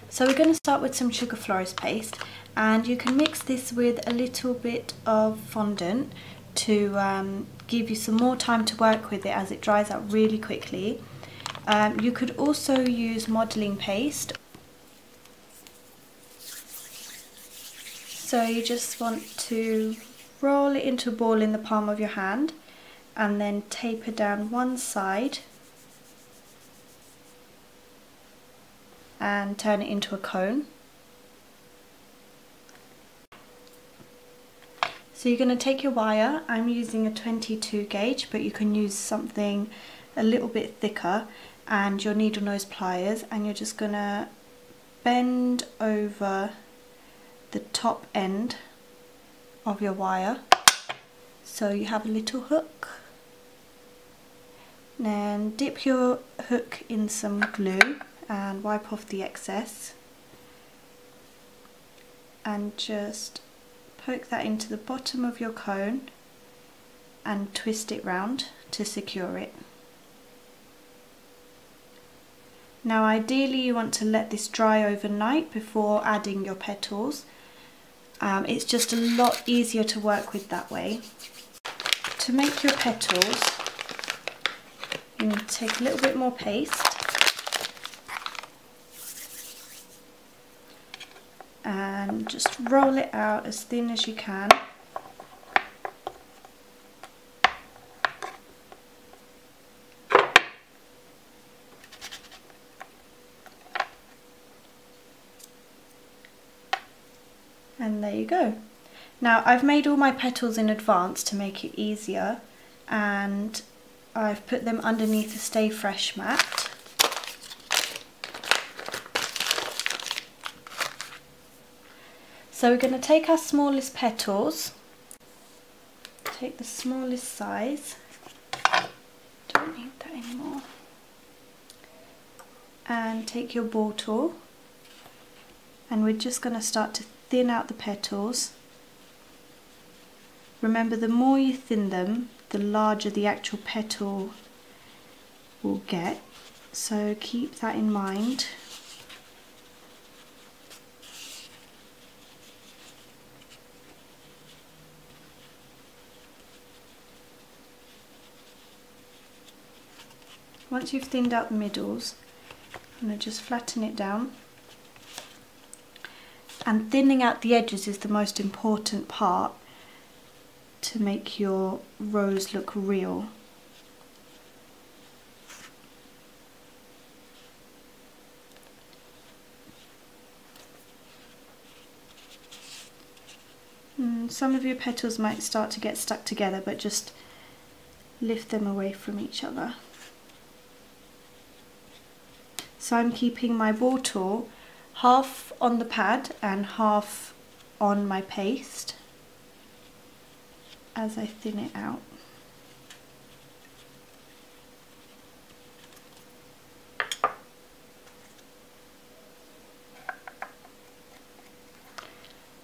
So we're going to start with some sugar florist paste, and you can mix this with a little bit of fondant to give you some more time to work with it as it dries out really quickly. You could also use modelling paste. So you just want to roll it into a ball in the palm of your hand and then taper down one side and turn it into a cone. So you're going to take your wire. I'm using a 22 gauge, but you can use something a little bit thicker, and your needle nose pliers, and you're just going to bend over the top end of your wire so you have a little hook. Then dip your hook in some glue and wipe off the excess, and just poke that into the bottom of your cone and twist it round to secure it. Now ideally you want to let this dry overnight before adding your petals. It's just a lot easier to work with that way. To make your petals, you need to take a little bit more paste and just roll it out as thin as you can. And there you go. Now I've made all my petals in advance to make it easier, and I've put them underneath a Stay Fresh mat. So we're going to take our smallest petals, take the smallest size, don't need that anymore, and take your ball tool, and we're just going to start to thin out the petals. Remember, the more you thin them, the larger the actual petal will get, so keep that in mind. Once you've thinned out the middles, I'm going to just flatten it down. And thinning out the edges is the most important part to make your rose look real. Some of your petals might start to get stuck together, but just lift them away from each other. So I'm keeping my ball tool half on the pad and half on my paste as I thin it out.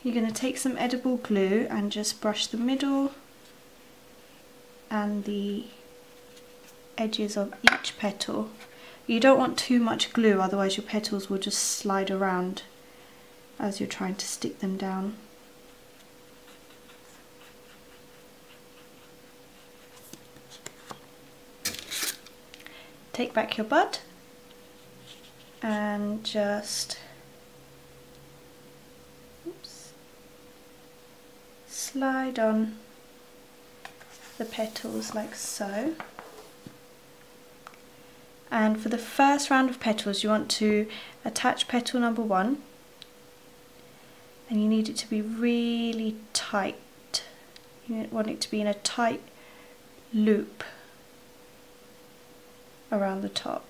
You're going to take some edible glue and just brush the middle and the edges of each petal. You don't want too much glue, otherwise your petals will just slide around as you're trying to stick them down. Take back your bud and just slide on the petals like so. And for the first round of petals, you want to attach petal number 1, and you need it to be really tight. You want it to be in a tight loop around the top.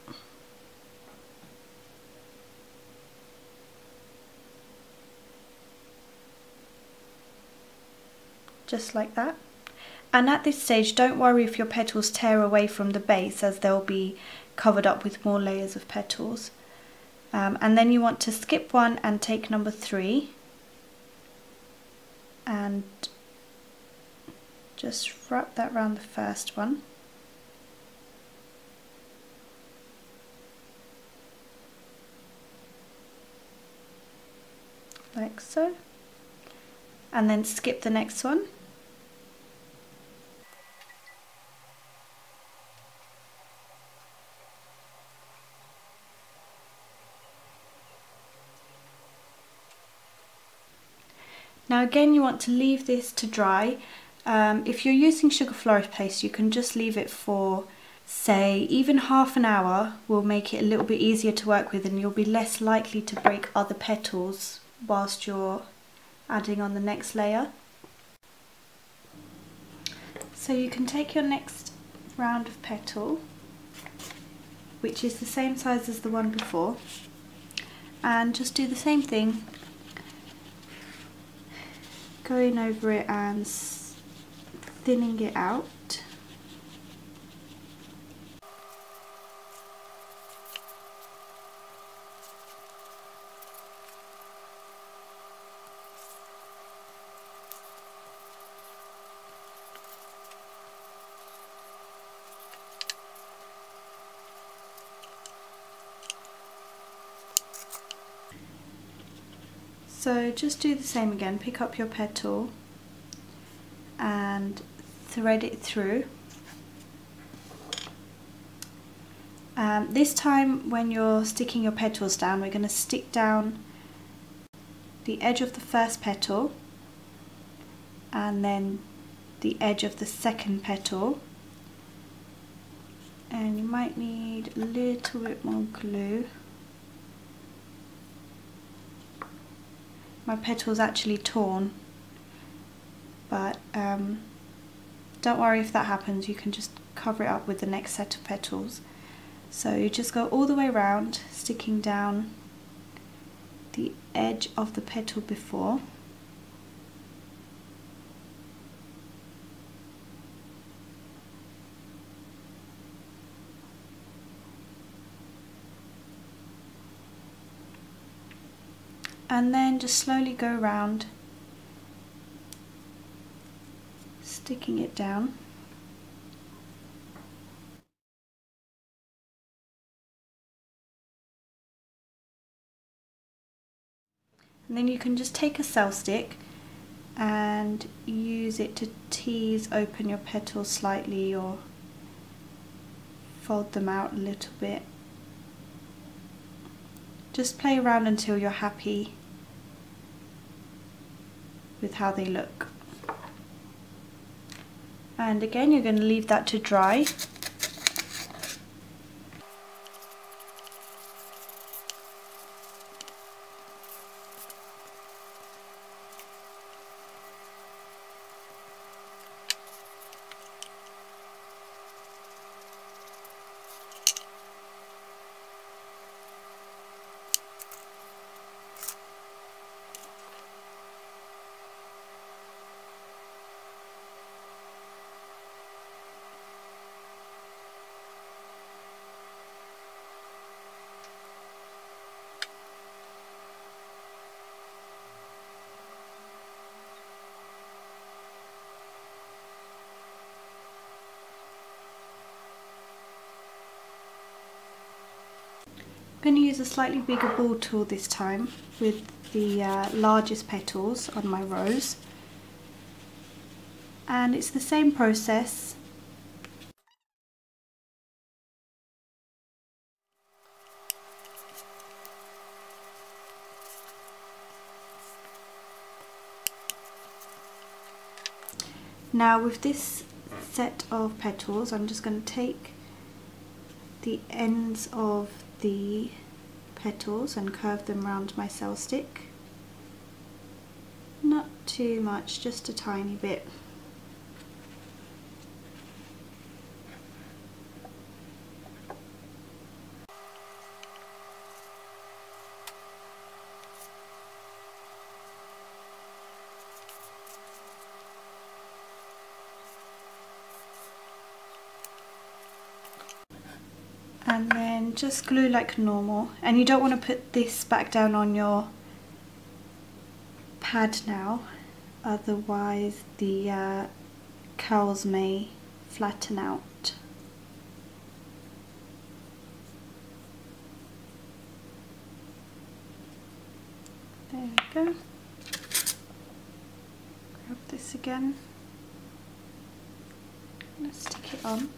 Just like that. And at this stage, don't worry if your petals tear away from the base, as they'll be covered up with more layers of petals. And then you want to skip one and take number 3 and just wrap that around the first one. like so, and then skip the next one. Now again, you want to leave this to dry. If you're using sugar florist paste, you can just leave it for, say, even half an hour will make it a little bit easier to work with, and you'll be less likely to break other petals whilst you're adding on the next layer. So you can take your next round of petal, which is the same size as the one before, and just do the same thing, going over it and thinning it out. So just do the same again, pick up your petal and thread it through. This time when you're sticking your petals down, we're going to stick down the edge of the first petal and then the edge of the second petal, and you might need a little bit more glue. My petal's actually torn, but don't worry if that happens, you can just cover it up with the next set of petals. So you just go all the way around, sticking down the edge of the petal before. And then just slowly go around, sticking it down. And then you can just take a cell stick and use it to tease open your petals slightly or fold them out a little bit. Just play around until you're happy with how they look. And again, you're going to leave that to dry. I'm going to use a slightly bigger ball tool this time with the largest petals on my rose, and it's the same process. Now with this set of petals, I'm just going to take the ends of the petals and curve them around my cell stick. Not too much, just a tiny bit. And then just glue like normal, and you don't want to put this back down on your pad now, otherwise the curls may flatten out. There we go. this again. Let's stick it on.